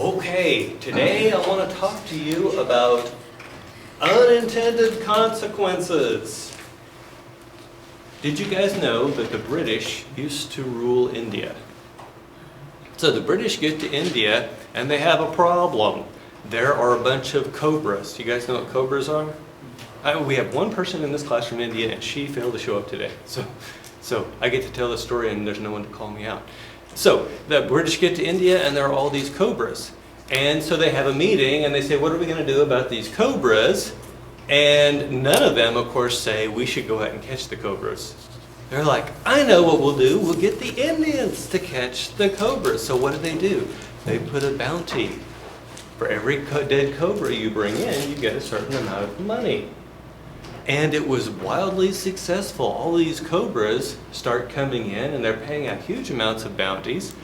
Okay, today I want to talk to you about unintended consequences. Did you guys know that the British used to rule India? So the British get to India and they have a problem. There are a bunch of cobras. You guys know what cobras are? We have one person in this class from India and she failed to show up today. So I get to tell the story and there's no one to call me out. So the British get to India and there are all these cobras. And so they have a meeting and they say, what are we going to do about these cobras? And none of them, of course, say, we should go out and catch the cobras. They're like, I know what we'll do. We'll get the Indians to catch the cobras. So what do? They put a bounty. For every dead cobra you bring in, you get a certain amount of money. And it was wildly successful. All these cobras start coming in and they're paying out huge amounts of bounties.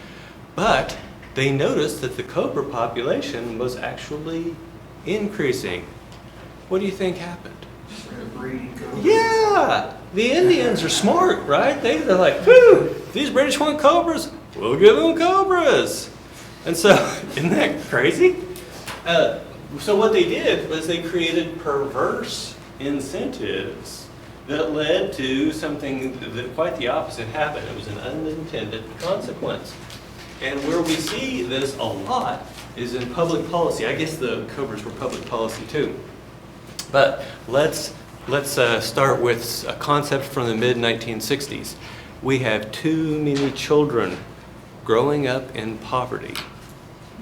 But they noticed that the cobra population was actually increasing. What do you think happened? Yeah! The Indians are smart, right? They're like, whew, these British want cobras, we'll give them cobras. And so, isn't that crazy? So what they did was they created perverse incentives that led to something that quite the opposite happened. It was an unintended consequence. And where we see this a lot is in public policy. I guess the cobras were public policy too. But let's start with a concept from the mid-1960s. We have too many children growing up in poverty.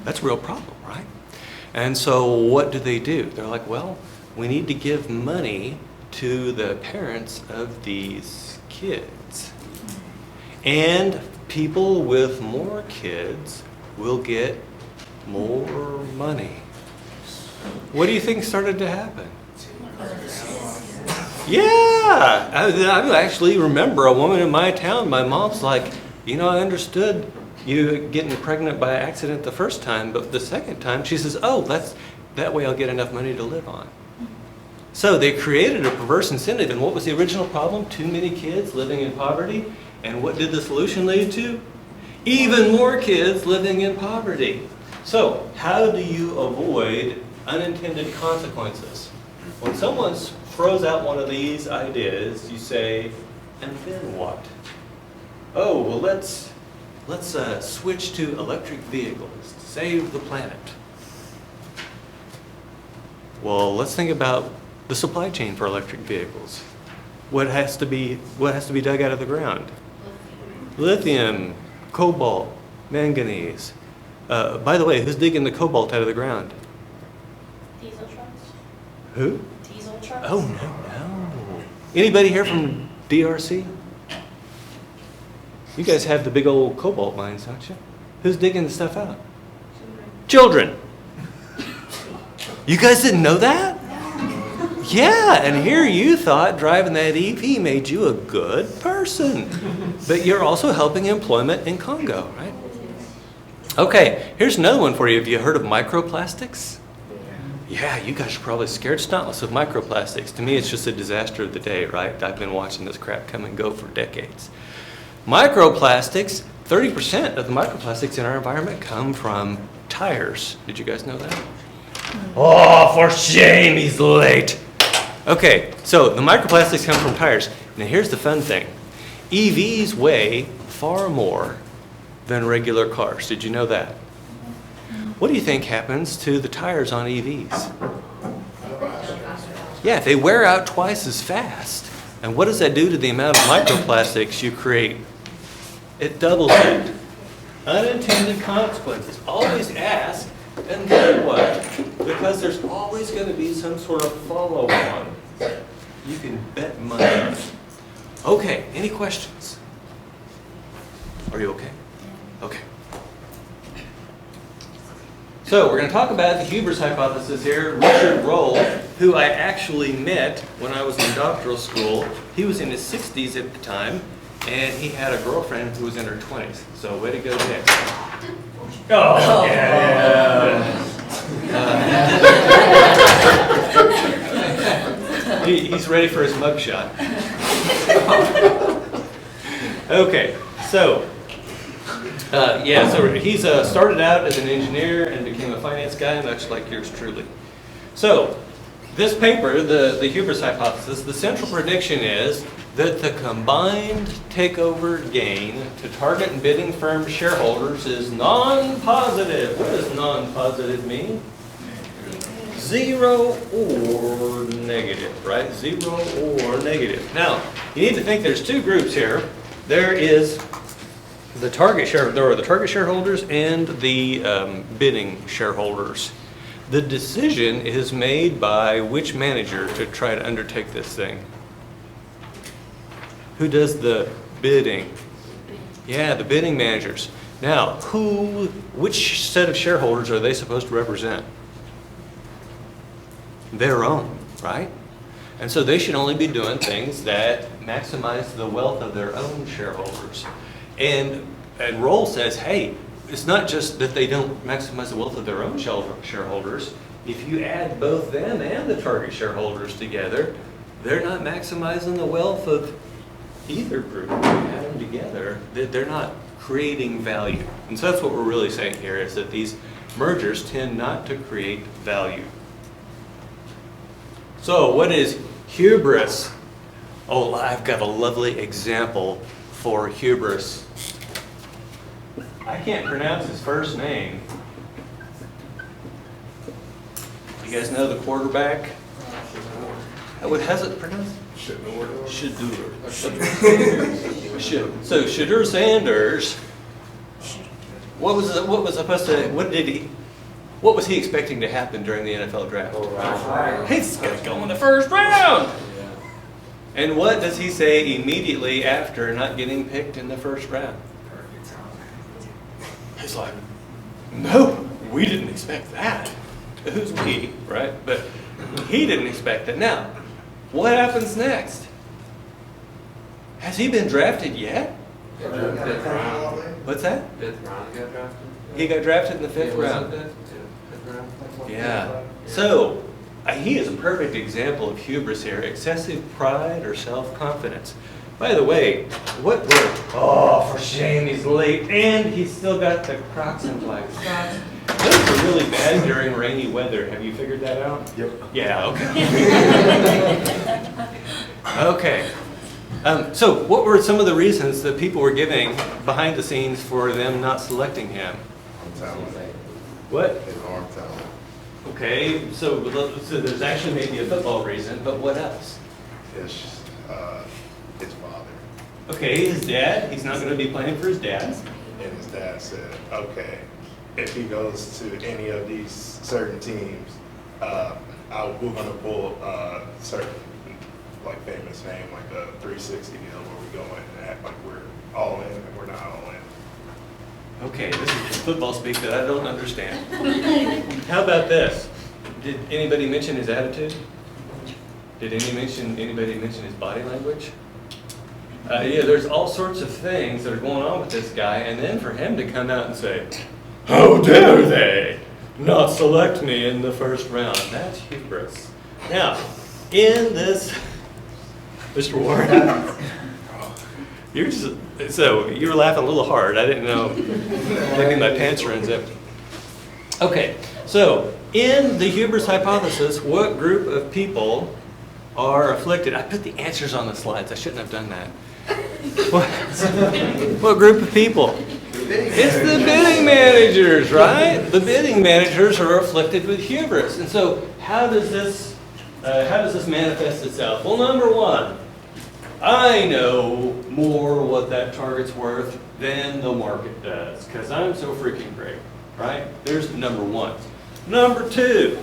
That's a real problem, right? And so what do? They're like, well, we need to give money to the parents of these kids. And people with more kids will get more money. What do you think started to happen? Yeah! I actually remember a woman in my town, my mom's like, you know, I understood you getting pregnant by accident the first time, but the second time, she says, oh, that way I'll get enough money to live on. So they created a perverse incentive, and what was the original problem? Too many kids living in poverty, and what did the solution lead to? Even more kids living in poverty. So how do you avoid unintended consequences? When someone throws out one of these ideas, you say, and then what? Oh, well, let's switch to electric vehicles to save the planet. Well, let's think about the supply chain for electric vehicles. What has to be dug out of the ground? Lithium, cobalt, manganese. By the way, who's digging the cobalt out of the ground? Diesel trucks. Who? Diesel trucks. Oh, no. Anybody here from DRC? You guys have the big old cobalt mines, don't you? Who's digging the stuff out? Children. You guys didn't know that? Yeah, and here you thought driving that EV made you a good person. But you're also helping employment in Congo, right? Okay, here's another one for you. Have you heard of microplastics? Yeah, you guys are probably scared stuntless of microplastics. To me, it's just a disaster of the day, right? I've been watching this crap come and go for decades. Microplastics, 30% of the microplastics in our environment come from tires. Did you guys know that? Oh, for shame, he's late. Okay, so the microplastics come from tires. Now here's the fun thing. EVs weigh far more than regular cars. Did you know that? What do you think happens to the tires on EVs? Yeah, they wear out twice as fast. And what does that do to the amount of microplastics you create? It doubles it. Unintended consequences. Always ask, and then what? Because there's always going to be some sort of follow-on. You can bet money. Okay, any questions? Are you okay? Okay. So we're going to talk about the Hubris Hypothesis here. Richard Roll, who I actually met when I was in doctoral school, he was in his 60s at the time, and he had a girlfriend who was in her 20s. So way to go, Nick. Oh, yeah. He's ready for his mugshot. Okay, so Yeah, so he's started out as an engineer and became a finance guy, much like yours truly. So, this paper, the Hubris Hypothesis, the central prediction is that the combined takeover gain to target and bidding firm shareholders is non-positive. What does non-positive mean? Zero or negative, right? Zero or negative. Now, you need to think there's two groups here. There is the target shareholders and the bidding shareholders. The decision is made by which manager to try to undertake this thing? Who does the bidding? Yeah, the bidding managers. Now, which set of shareholders are they supposed to represent? Their own, right? And so they should only be doing things that maximize the wealth of their own shareholders. And Roll says, hey, it's not just that they don't maximize the wealth of their own shareholders. If you add both them and the target shareholders together, they're not maximizing the wealth of either group. If you add them together, they're not creating value. And so that's what we're really saying here, is that these mergers tend not to create value. So what is hubris? Oh, I've got a lovely example for hubris. I can't pronounce his first name. You guys know the quarterback? How's it pronounced? Shadur. So Shadur Sanders. What was he expecting to happen during the NFL draft? He's going to go in the first round. And what does he say immediately after not getting picked in the first round? He's like, no, we didn't expect that. Who's we, right? But he didn't expect it. Now, what happens next? Has he been drafted yet? Fifth round. What's that? Fifth round got drafted. He got drafted in the fifth round. Fifth round. Yeah. So, he is a perfect example of hubris here. Excessive pride or self-confidence. By the way, for shame, he's late, and he's still got the Crocs and black socks. Those are really bad during rainy weather. Have you figured that out? Yep. Yeah, okay. Okay. So what were some of the reasons that people were giving behind the scenes for them not selecting him? What? His arm talent. Okay, so there's actually maybe a football reason, but what else? His father. Okay, his dad. He's not going to be playing for his dad. And his dad said, okay, if he goes to any of these certain teams, we're going to pull certain like famous name, like a 360 deal where we go in and act like we're all in and we're not all in. Okay, this is football speak that I don't understand. How about this? Did anybody mention his attitude? Did anybody mention his body language? Yeah, there's all sorts of things that are going on with this guy, and then for him to come out and say, how dare they not select me in the first round? That's hubris. Now, in this, Mr. Warren, you were laughing a little hard. I didn't know, maybe my pants are unzipped. Okay, so in the Hubris Hypothesis, what group of people are afflicted? I put the answers on the slides. I shouldn't have done that. What group of people? It's the bidding managers, right? The bidding managers are afflicted with hubris. And so how does this manifest itself? Well, number one, I know more what that target's worth than the market does because I'm so freaking great, right? There's number one. Number two,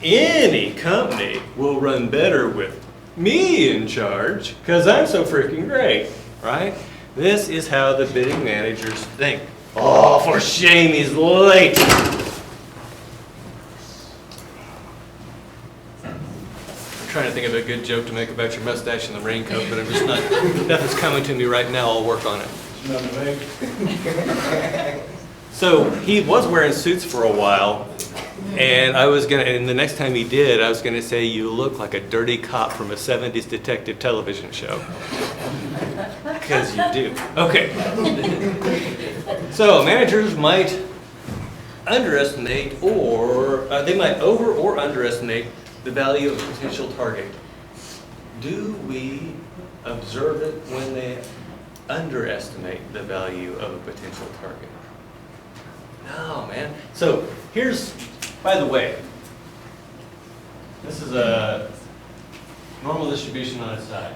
any company will run better with me in charge because I'm so freaking great, right? This is how the bidding managers think. Oh, for shame, he's late. I'm trying to think of a good joke to make about your mustache and the raincoat, but I'm just not, nothing's coming to me right now. I'll work on it. So he was wearing suits for a while, and and the next time he did, I was gonna say, you look like a dirty cop from a 70s detective television show. Because you do. Okay. So managers might underestimate or they might over or underestimate the value of a potential target. Do we observe it when they underestimate the value of a potential target? No, man. So here's, by the way, this is a normal distribution on its side.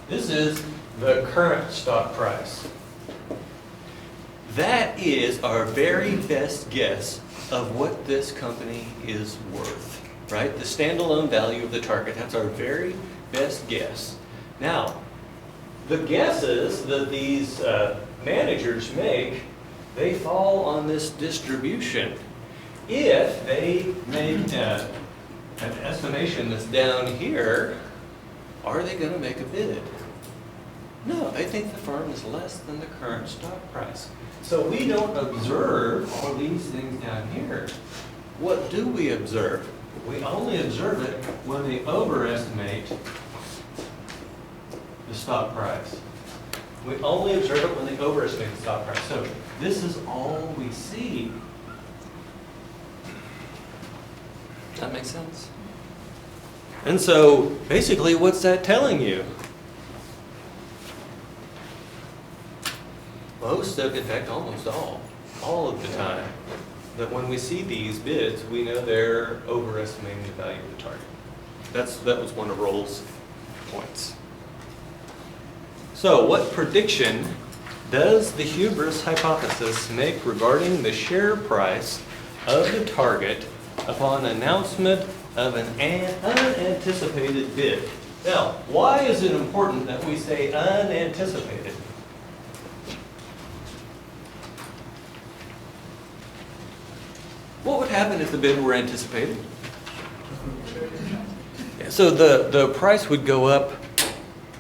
This is the current stock price. That is our very best guess of what this company is worth, right? The standalone value of the target, that's our very best guess. Now, the guesses that these managers make, they fall on this distribution. If they make an estimation that's down here, are they going to make a bid? No, they think the firm is less than the current stock price. So we don't observe all these things down here. What do we observe? We only observe it when they overestimate the stock price. We only observe it when they overestimate the stock price. So this is all we see. Does that make sense? And so basically, what's that telling you? Most of, in fact, almost all of the time, that when we see these bids, we know they're overestimating the value of the target. That was one of Roll's points. So what prediction does the Hubris hypothesis make regarding the share price of the target upon announcement of an unanticipated bid? Now, why is it important that we say unanticipated? What would happen if the bid were anticipated? Yeah, so the price would go up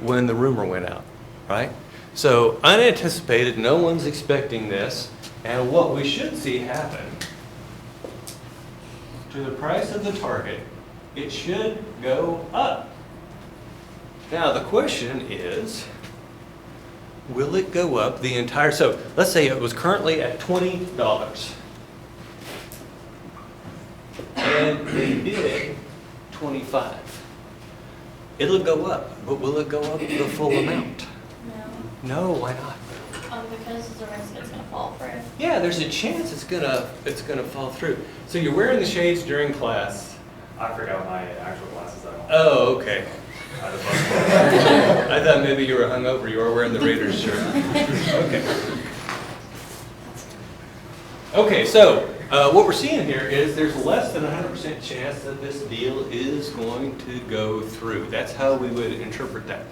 when the rumor went out, right? So unanticipated, no one's expecting this, and what we should see happen to the price of the target, it should go up. Now the question is, will it go up the entire, so let's say it was currently at $20. And they bid 25. It'll go up, but will it go up the full amount? No. No, why not? Because there's a risk it's gonna fall through. Yeah, there's a chance it's gonna fall through. So you're wearing the shades during class. I forgot my actual glasses at home. Oh, okay. I had a bus. I thought maybe you were hungover. You were wearing the Raiders shirt. Okay. Okay, so what we're seeing here is there's less than 100% chance that this deal is going to go through. That's how we would interpret that.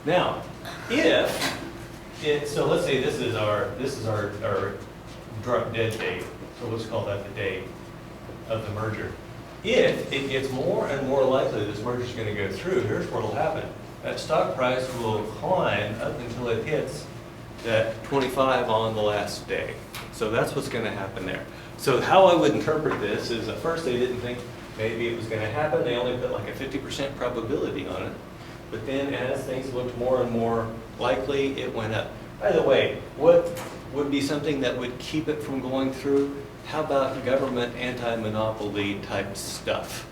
Now, if it, so let's say this is our drop dead date. So let's call that the date of the merger. If it gets more and more likely this merger is going to go through, here's what will happen. That stock price will climb up until it hits that 25 on the last day. So that's what's going to happen there. So how I would interpret this is at first they didn't think maybe it was going to happen. They only put like a 50% probability on it. But then as things looked more and more likely, it went up. By the way, what would be something that would keep it from going through? How about government anti-monopoly type stuff?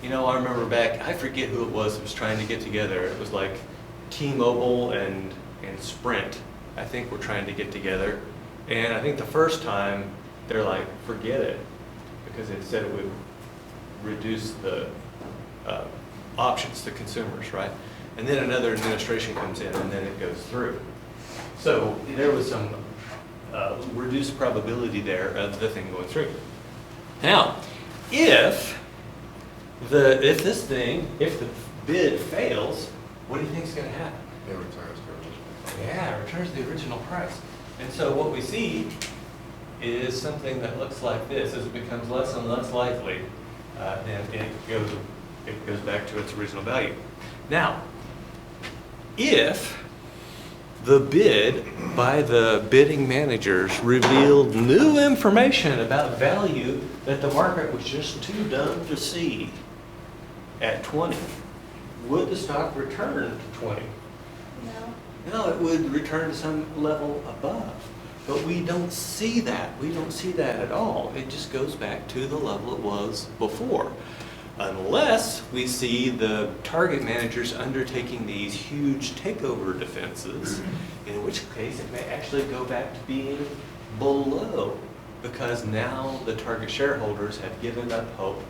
You know, I remember back, I forget who it was trying to get together. It was like T-Mobile and Sprint, I think, were trying to get together. And I think the first time, they're like, forget it, because it said it would reduce the options to consumers, right? And then another administration comes in, and then it goes through. So there was some reduced probability there of the thing going through. Now, if the bid fails, what do you think is going to happen? It returns to original. Yeah, it returns to the original price. And so what we see is something that looks like this. As it becomes less and less likely, then it goes back to its original value. Now, if the bid by the bidding managers revealed new information about value that the market was just too dumb to see at 20, would the stock return to 20? No. no, it would return to some level above. But we don't see that. We don't see that at all. It just goes back to the level it was before. Unless we see the target managers undertaking these huge takeover defenses, in which case it may actually go back to being below, because now the target shareholders have given up hope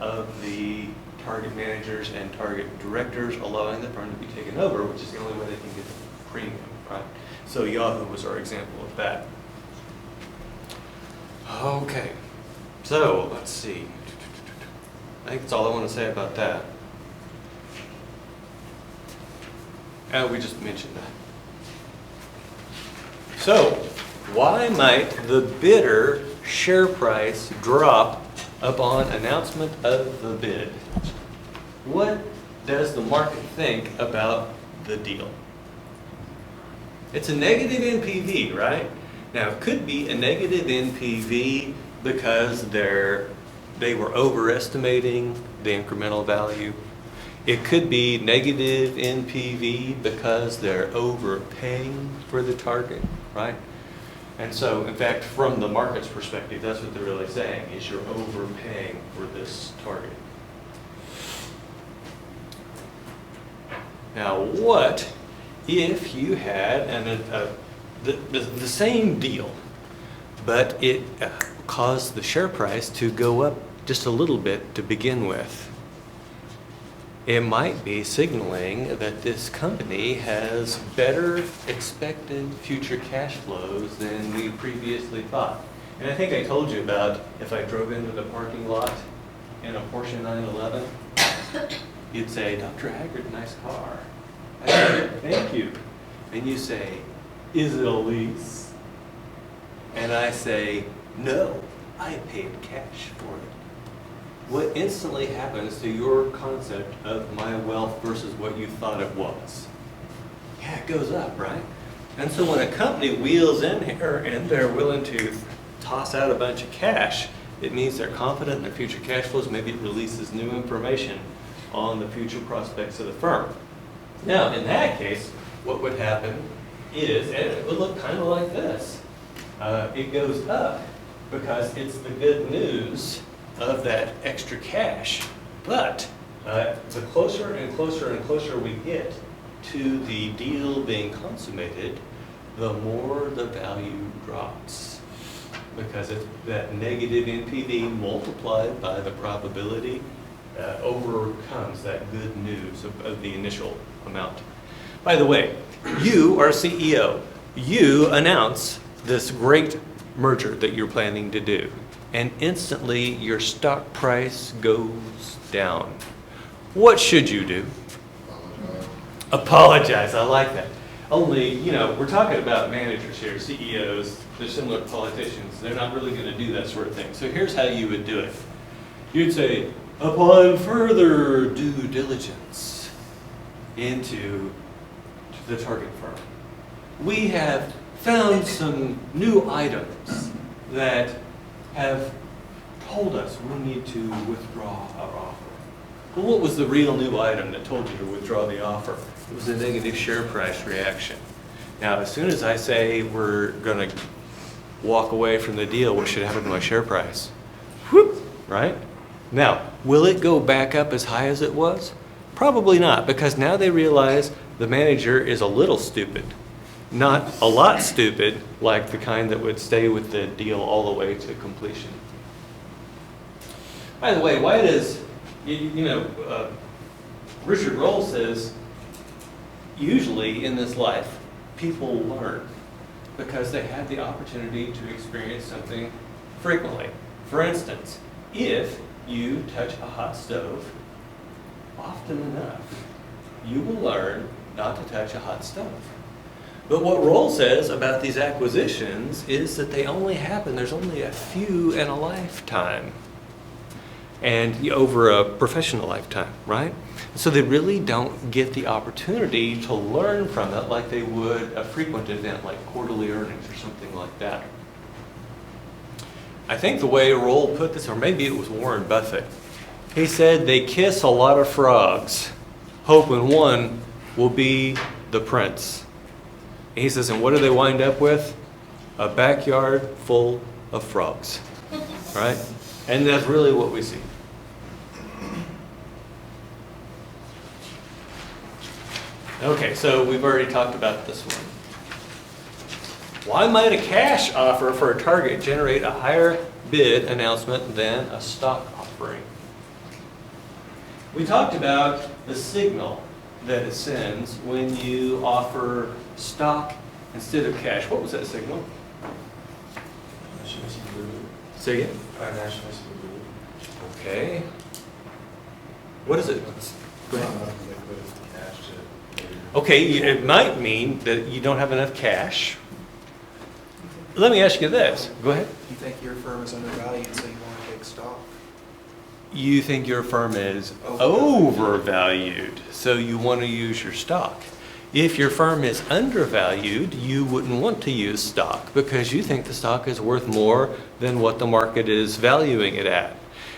of the target managers and target directors allowing the firm to be taken over, which is the only way they can get the premium, right? So Yahoo was our example of that. Okay, so let's see. I think that's all I want to say about that. We just mentioned that. So, why might the bidder share price drop upon announcement of the bid? What does the market think about the deal? It's a negative NPV, right? Now, it could be a negative NPV because they were overestimating the incremental value. It could be negative NPV because they're overpaying for the target, right? And so, in fact, from the market's perspective, that's what they're really saying, is you're overpaying for this target. Now, what if you had the same deal, but it caused the share price to go up just a little bit to begin with? It might be signaling that this company has better expected future cash flows than we previously thought. And I think I told you about if I drove into the parking lot in a Porsche 911, you'd say, "Dr. Haggard, nice car." I say, "Thank you." And you say, "Is it a lease?" And I say, "No, I paid cash for it." What instantly happens to your concept of my wealth versus what you thought it was? Yeah, it goes up, right? And so when a company wheels in here and they're willing to toss out a bunch of cash, it means they're confident in their future cash flows. Maybe it releases new information on the future prospects of the firm. Now, in that case, what would happen is, and it would look kind of like this. It goes up because it's the good news of that extra cash. But the closer and closer and closer we get to the deal being consummated, the more the value drops. Because it's that negative NPV multiplied by the probability overcomes that good news of the initial amount. By the way, you are CEO. You announce this great merger that you're planning to do, and instantly your stock price goes down. What should you do? Apologize. I like that. Only, we're talking about managers here, CEOs. They're similar to politicians. They're not really going to do that sort of thing. So here's how you would do it. You'd say, upon further due diligence into the target firm, we have found some new items that have told us we need to withdraw our offer. Well, what was the real new item that told you to withdraw the offer? It was a negative share price reaction. Now, as soon as I say we're going to walk away from the deal, what should happen to my share price? Whoop, right? Now, will it go back up as high as it was? Probably not, because now they realize the manager is a little stupid. Not a lot stupid, like the kind that would stay with the deal all the way to completion. By the way, why does, Richard Roll says, usually in this life, people learn because they have the opportunity to experience something frequently. For instance, if you touch a hot stove often enough, you will learn not to touch a hot stove. But what Roll says about these acquisitions is that they only happen, there's only a few in a lifetime, and over a professional lifetime, right? So they really don't get the opportunity to learn from it like they would a frequent event like quarterly earnings or something like that. I think the way Roll put this, or maybe it was Warren Buffett, he said they kiss a lot of frogs, hoping one will be the prince. And he says, and what do they wind up with? A backyard full of frogs, right? And that's really what we see. Okay, so we've already talked about this one. Why might a cash offer for a target generate a higher bid announcement than a stock offering? We talked about the signal that it sends when you offer stock instead of cash. What was that signal? Say again? Financial stability. Okay. What is it? Go ahead. Cash to. Okay, it might mean that you don't have enough cash. Let me ask you this. Go ahead. You think your firm is undervalued, so you want to take stock? You think your firm is overvalued, so you want to use your stock. If your firm is undervalued, you wouldn't want to use stock because you think the stock is worth more than what the market is valuing it at.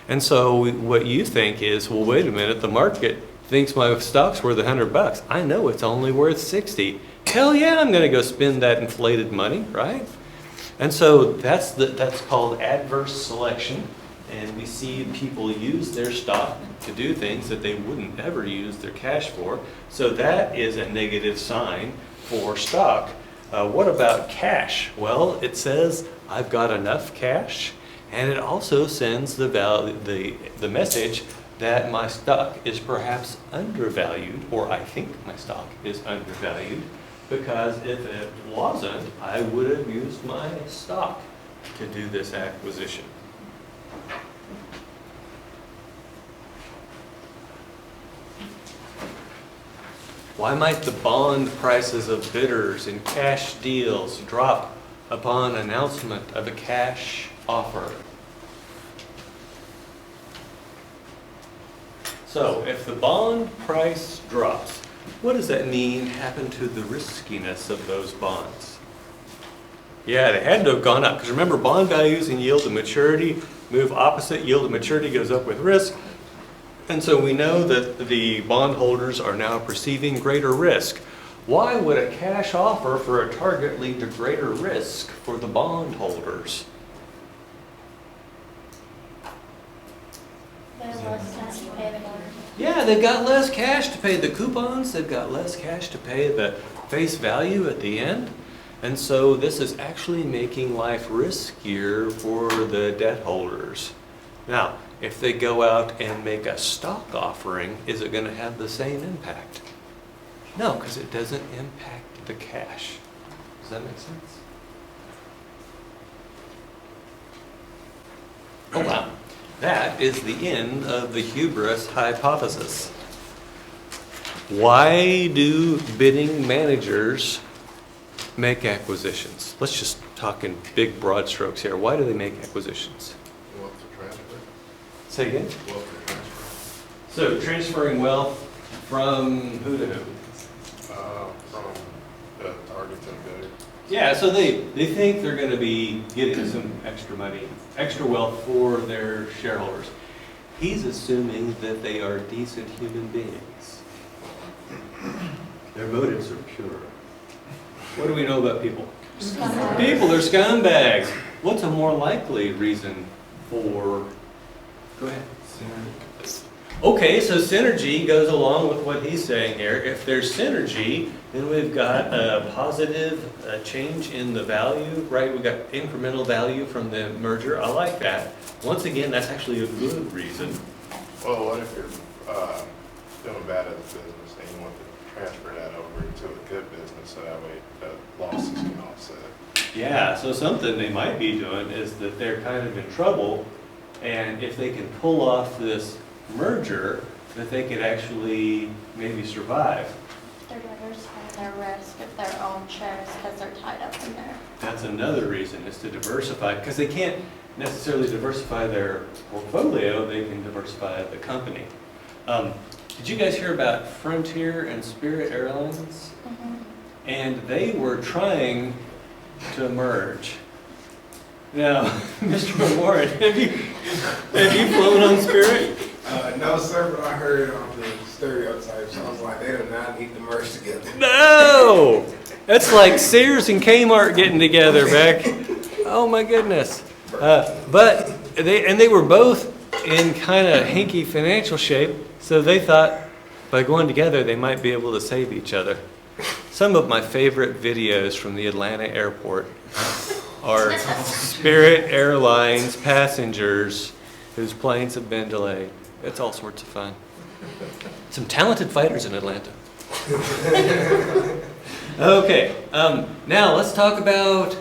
And so what you think is, well, wait a minute, the market thinks my stock's worth $100. I know it's only worth 60. Hell yeah, I'm going to go spend that inflated money, right? And so that's called adverse selection. And we see people use their stock to do things that they wouldn't ever use their cash for. So that is a negative sign for stock. What about cash? Well, it says I've got enough cash, and it also sends the message that my stock is perhaps undervalued, or I think my stock is undervalued, because if it wasn't, I would have used my stock to do this acquisition. Why might the bond prices of bidders in cash deals drop upon announcement of a cash offer? So, if the bond price drops, what does that mean happen to the riskiness of those bonds? Yeah, they had to have gone up, because remember, bond values and yield to maturity move opposite. Yield to maturity goes up with risk. And so we know that the bondholders are now perceiving greater risk. Why would a cash offer for a target lead to greater risk for the bondholders? There's less cash to pay the bond. Yeah, they've got less cash to pay the coupons. They've got less cash to pay the face value at the end. And so this is actually making life riskier for the debt holders. Now, if they go out and make a stock offering, is it going to have the same impact? No, because it doesn't impact the cash. Does that make sense? Oh wow. That is the end of the hubris hypothesis. Why do bidding managers make acquisitions? Let's just talk in big broad strokes here. Why do they make acquisitions? Wealth transfer. Say again? Wealth transfer. So transferring wealth from who to who? From the target to the bidder. Yeah, so they think they're going to be getting some extra money, extra wealth for their shareholders. He's assuming that they are decent human beings. Their motives are pure. What do we know about people? People are scumbags. What's a more likely reason for... Go ahead. Okay, so synergy goes along with what he's saying here. If there's synergy, then we've got a positive change in the value, right? We've got incremental value from the merger. I like that. Once again, that's actually a good reason. Well, what if you're doing bad at the business and you want to transfer that over to a good business so that way the losses can offset? Yeah, so something they might be doing is that they're kind of in trouble, and if they can pull off this merger, that they could actually maybe survive. They're diversifying their risk of their own shares because they're tied up in there. That's another reason, is to diversify, because they can't necessarily diversify their portfolio, they can diversify the company. Did you guys hear about Frontier and Spirit Airlines? Mm-hmm. And they were trying to merge. Now, Mr. Warren, have you flown on Spirit? No, sir, but I heard on the stereotypes. I was like, they do not need to merge together. No! That's like Sears and Kmart getting together, Beck. Oh my goodness. But they were both in kind of hinky financial shape, so they thought by going together they might be able to save each other. Some of my favorite videos from the Atlanta airport are Spirit Airlines passengers whose planes have been delayed. It's all sorts of fun. Some talented fighters in Atlanta. Okay, now let's talk about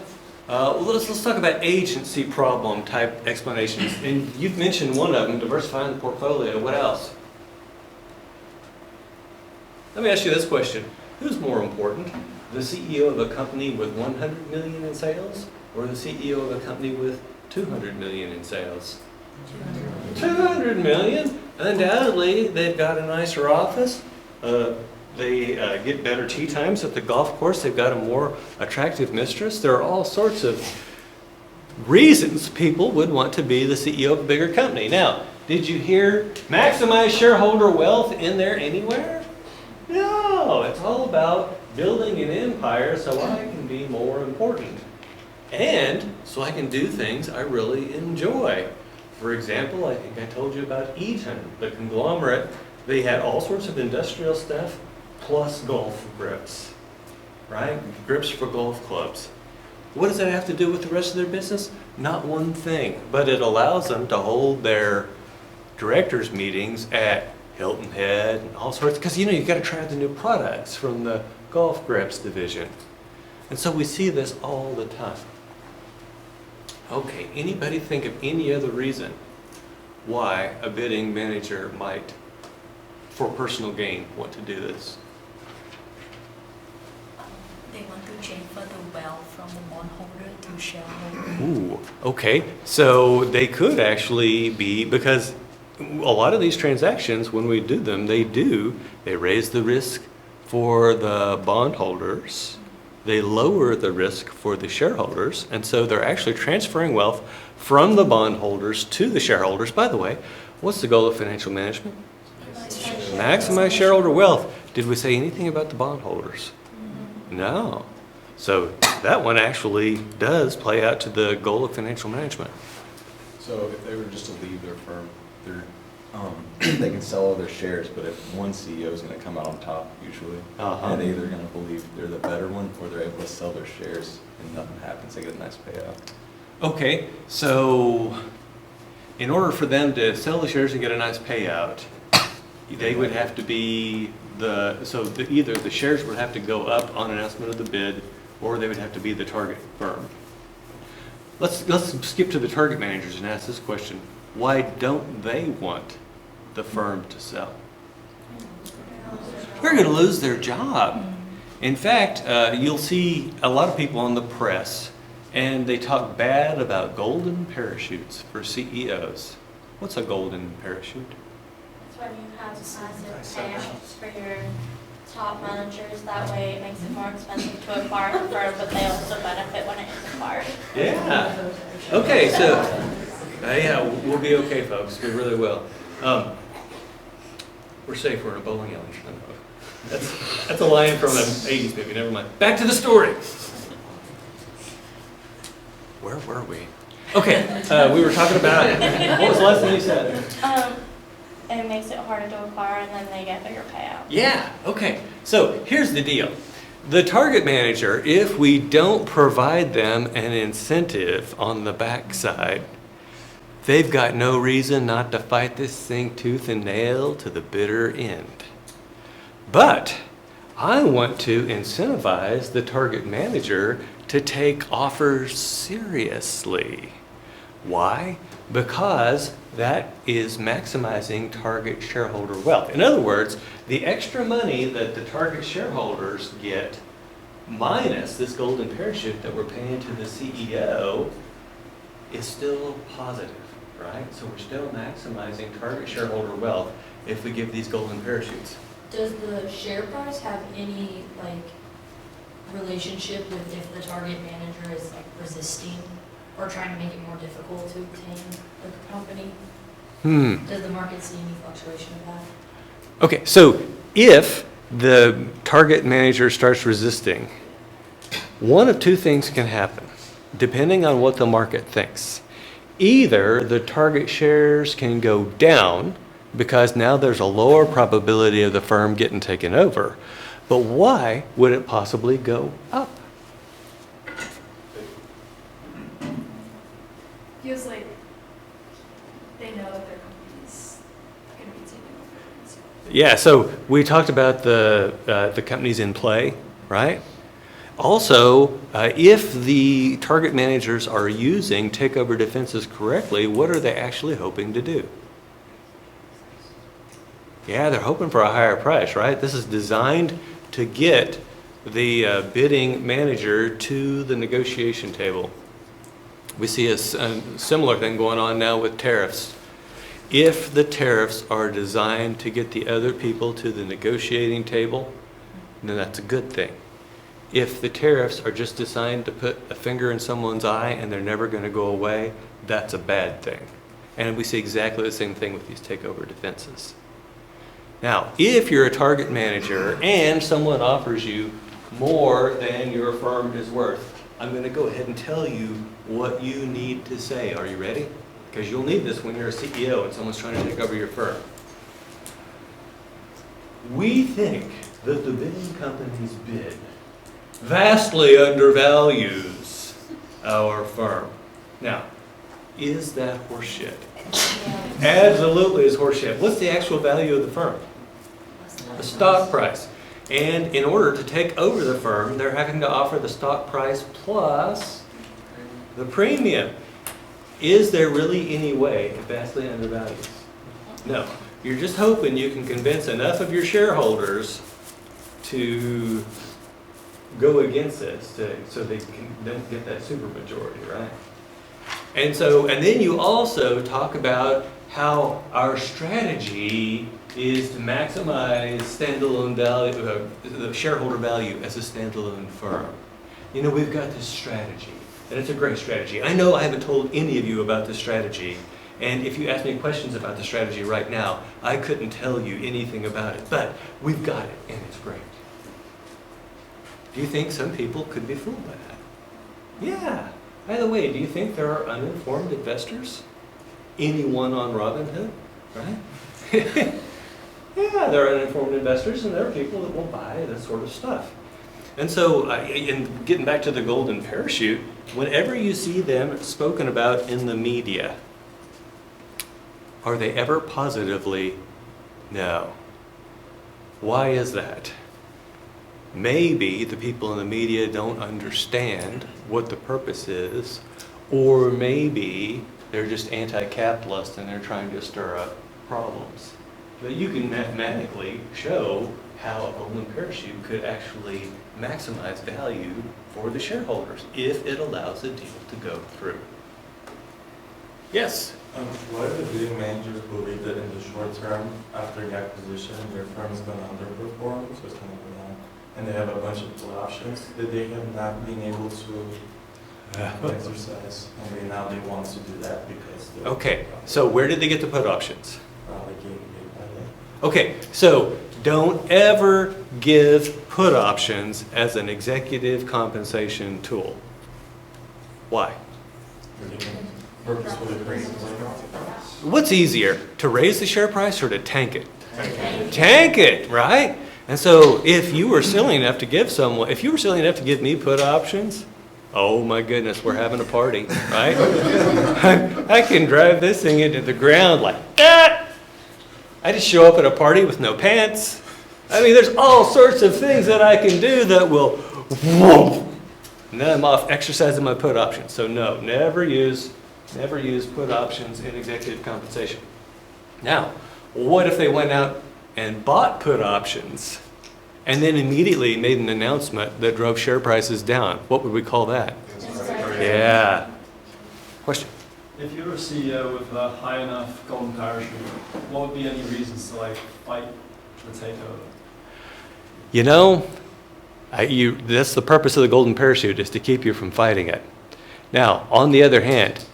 let's talk about agency problem type explanations. And you've mentioned one of them, diversifying the portfolio. What else? Let me ask you this question. Who's more important, the CEO of a company with 100 million in sales or the CEO of a company with 200 million in sales? 200 million? Undoubtedly, they've got a nicer office. They get better tea times at the golf course. They've got a more attractive mistress. There are all sorts of reasons people would want to be the CEO of a bigger company. Now, did you hear maximize shareholder wealth in there anywhere? No, it's all about building an empire so I can be more important. And so I can do things I really enjoy. For example, I think I told you about Eaton, the conglomerate. They had all sorts of industrial stuff plus golf grips, right? Grips for golf clubs. What does that have to do with the rest of their business? Not one thing, but it allows them to hold their directors meetings at Hilton Head and all sorts, because you've got to try the new products from the golf grips division. And so we see this all the time. Okay, anybody think of any other reason why a bidding manager might, for personal gain, want to do this? They want to transfer the wealth from the bondholder to shareholder. Ooh, okay. So they could actually be, because a lot of these transactions, when we do them, they raise the risk for the bondholders. They lower the risk for the shareholders, and so they're actually transferring wealth from the bondholders to the shareholders. By the way, what's the goal of financial management? Maximize shareholder wealth. Did we say anything about the bondholders? No. So that one actually does play out to the goal of financial management. So if they were just to leave their firm, they can sell all their shares, but if one CEO is going to come out on top, usually, and they're either going to believe they're the better one, or they're able to sell their shares and nothing happens, they get a nice payout. Okay, So in order for them to sell the shares and get a nice payout, they would have to be either the shares would have to go up on announcement of the bid, or they would have to be the target firm. Let's skip to the target managers and ask this question. Why don't they want the firm to sell? They're going to lose their job. In fact, you'll see a lot of people on the press, and they talk bad about golden parachutes for CEOs. What's a golden parachute? It's when you have massive payouts for your top managers. That way it makes it more expensive to acquire the firm, but they also benefit when it is acquired. Yeah. Okay, so yeah, we'll be okay, folks. We really will. We're safe. We're in a bowling alley. That's a line from an 80s movie. Never mind. Back to the story. Where were we? Okay, we were talking about, what was the last thing you said? It makes it harder to acquire, and then they get bigger payout. Yeah, okay. So here's the deal. The target manager, if we don't provide them an incentive on the backside, they've got no reason not to fight this thing tooth and nail to the bitter end. But I want to incentivize the target manager to take offers seriously. Why? Because that is maximizing target shareholder wealth. In other words, the extra money that the target shareholders get minus this golden parachute that we're paying to the CEO is still positive, right? So we're still maximizing target shareholder wealth if we give these golden parachutes. Does the share price have any relationship with if the target manager is resisting or trying to make it more difficult to obtain the company? Does the market see any fluctuation of that? Okay, so if the target manager starts resisting, one of two things can happen, depending on what the market thinks. Either the target shares can go down because now there's a lower probability of the firm getting taken over. But why would it possibly go up? Feels like they know that their company's going to be taken over. And so Yeah, so we talked about the companies in play, right? Also, if the target managers are using takeover defenses correctly, what are they actually hoping to do? Yeah, they're hoping for a higher price, right? This is designed to get the bidding manager to the negotiation table. We see a similar thing going on now with tariffs. If the tariffs are designed to get the other people to the negotiating table, then that's a good thing. If the tariffs are just designed to put a finger in someone's eye and they're never going to go away, that's a bad thing. And we see exactly the same thing with these takeover defenses. Now, if you're a target manager and someone offers you more than your firm is worth, I'm going to go ahead and tell you what you need to say. Are you ready? Because you'll need this when you're a CEO and someone's trying to take over your firm. We think that the bidding company's bid vastly undervalues our firm. Now, is that horseshit? Absolutely is horseshit. What's the actual value of the firm? The stock price. And in order to take over the firm, they're having to offer the stock price plus the premium. Is there really any way it vastly undervalues? No. You're just hoping you can convince enough of your shareholders to go against this so they can then get that supermajority, right? And then you also talk about how our strategy is to maximize standalone value, the shareholder value as a standalone firm. You know, we've got this strategy, and it's a great strategy. I know I haven't told any of you about this strategy, and if you ask me questions about the strategy right now, I couldn't tell you anything about it, but we've got it, and it's great. Do you think some people could be fooled by that? Yeah. By the way, do you think there are uninformed investors? Anyone on Robinhood, right? Yeah, there are uninformed investors, and there are people that will buy this sort of stuff. And so, in getting back to the golden parachute, whenever you see them spoken about in the media, are they ever positively? No. Why is that? Maybe the people in the media don't understand what the purpose is, or maybe they're just anti-capitalist and they're trying to stir up problems. But you can mathematically show how a golden parachute could actually maximize value for the shareholders if it allows the deal to go through. Yes? Why do bidding managers believe that in the short term, after the acquisition, their firm is going to underperform, so it's going to go down, and they have a bunch of put options that they have not been able to exercise, and now they want to do that because they're... Okay, so where did they get the put options? Probably gave by them. Okay, so don't ever give put options as an executive compensation tool. Why? Purposefully raise the What's easier, to raise the share price or to tank it? Tank it, right? And so if you were silly enough to give someone, if you were silly enough to give me put options, oh my goodness, we're having a party, right? I can drive this thing into the ground like that. I just show up at a party with no pants. I mean, there's all sorts of things that I can do that will, whoa, and then I'm off exercising my put options. So no, never use put options in executive compensation. Now, what if they went out and bought put options and then immediately made an announcement that drove share prices down? What would we call that? Yeah. Question? If you're a CEO with a high enough golden parachute, what would be any reasons to fight the takeover? You know, that's the purpose of the golden parachute, is to keep you from fighting it. Now, on the other hand,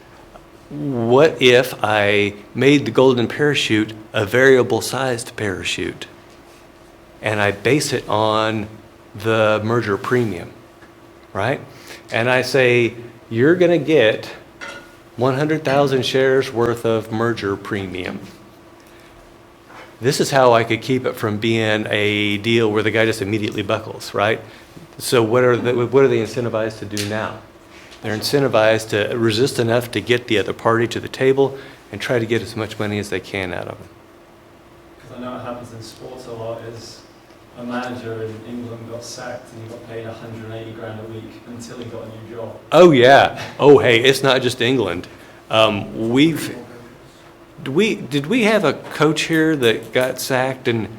what if I made the golden parachute a variable sized parachute and I base it on the merger premium? right? And I say, you're going to get 100,000 shares worth of merger premium. This is how I could keep it from being a deal where the guy just immediately buckles, right? So what are they incentivized to do now? They're incentivized to resist enough to get the other party to the table and try to get as much money as they can out of them. Because I know it happens in sports a lot, is a manager in England got sacked and he got paid 180 grand a week until he got a new job. Oh yeah. Oh hey, it's not just England. Did we have a coach here that got sacked and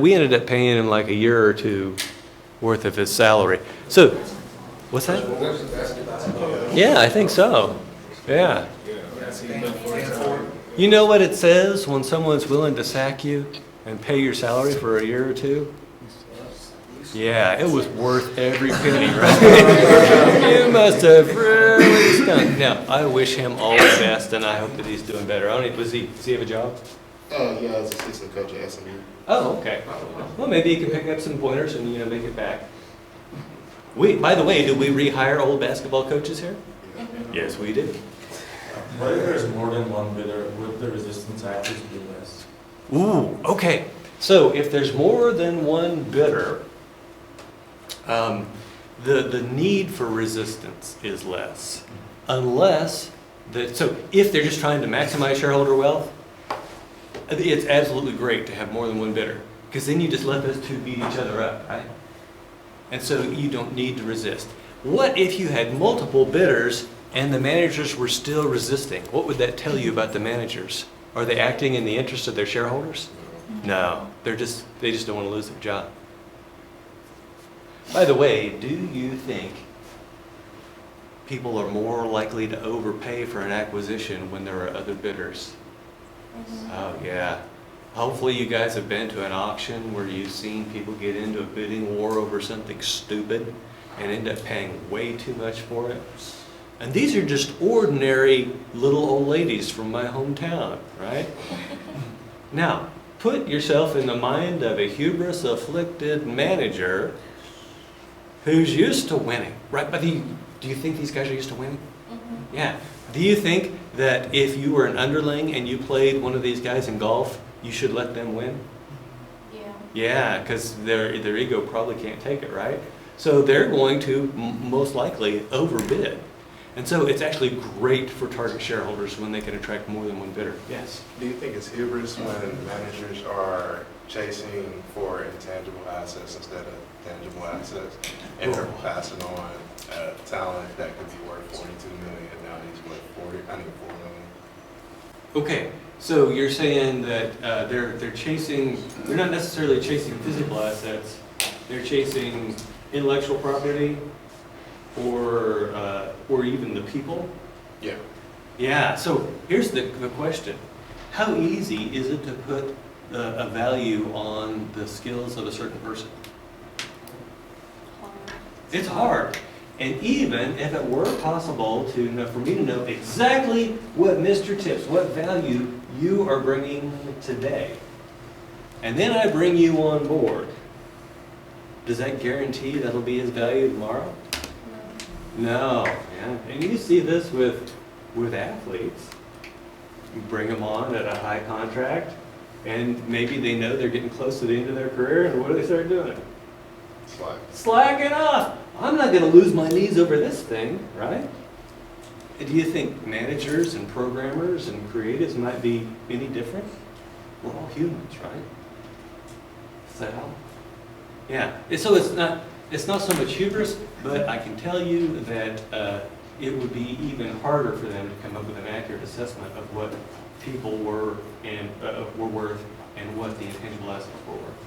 we ended up paying him like a year or two worth of his salary. So, what's that? Yeah, I think so. Yeah. You know what it says when someone's willing to sack you and pay your salary for a year or two? Yeah, it was worth every penny, right? You must have really stunk. Now, I wish him all the best, and I hope that he's doing better. Does he have a job? Yeah, I was assistant coach at SMU. Oh, okay. Well, maybe he can pick up some pointers and make it back. By the way, do we rehire old basketball coaches here? Yes, we do. What if there's more than one bidder? Would the resistance actually be less? Ooh, okay. So if there's more than one bidder, the need for resistance is less. So if they're just trying to maximize shareholder wealth, it's absolutely great to have more than one bidder, because then you just let those two beat each other up, right? And so you don't need to resist. What if you had multiple bidders and the managers were still resisting? What would that tell you about the managers? Are they acting in the interest of their shareholders? No, they just don't want to lose their job. By the way, do you think people are more likely to overpay for an acquisition when there are other bidders? Oh yeah. Hopefully you guys have been to an auction where you've seen people get into a bidding war over something stupid and end up paying way too much for it. And these are just ordinary little old ladies from my hometown, right? Now, put yourself in the mind of a hubris-afflicted manager who's used to winning, right? But do you think these guys are used to winning? Mm-hmm. Yeah. Do you think that if you were an underling and you played one of these guys in golf, you should let them win? Yeah. Yeah, because their ego probably can't take it, right? So they're going to most likely overbid. And so it's actually great for target shareholders when they can attract more than one bidder. Yes? Do you think it's hubris when managers are chasing for intangible assets instead of tangible assets, and they're passing on talent that could be worth 42 million, and now he's worth 4 million? Okay, so you're saying that they're not necessarily chasing physical assets, they're chasing intellectual property or even the people? Yeah. Yeah, so here's the question. How easy is it to put a value on the skills of a certain person? It's hard. And even if it were possible for me to know exactly what Mr. Tips, what value you are bringing today, and then I bring you on board, does that guarantee that'll be his value tomorrow? No. Yeah. And you see this with athletes. You bring them on at a high contract, and maybe they know they're getting close to the end of their career, and what do they start doing? Slacking off. I'm not going to lose my knees over this thing, right? Do you think managers and programmers and creatives might be any different? We're all humans, right? Is that all? Yeah. So it's not so much hubris, but I can tell you that it would be even harder for them to come up with an accurate assessment of what people were worth and what the intangible assets were worth.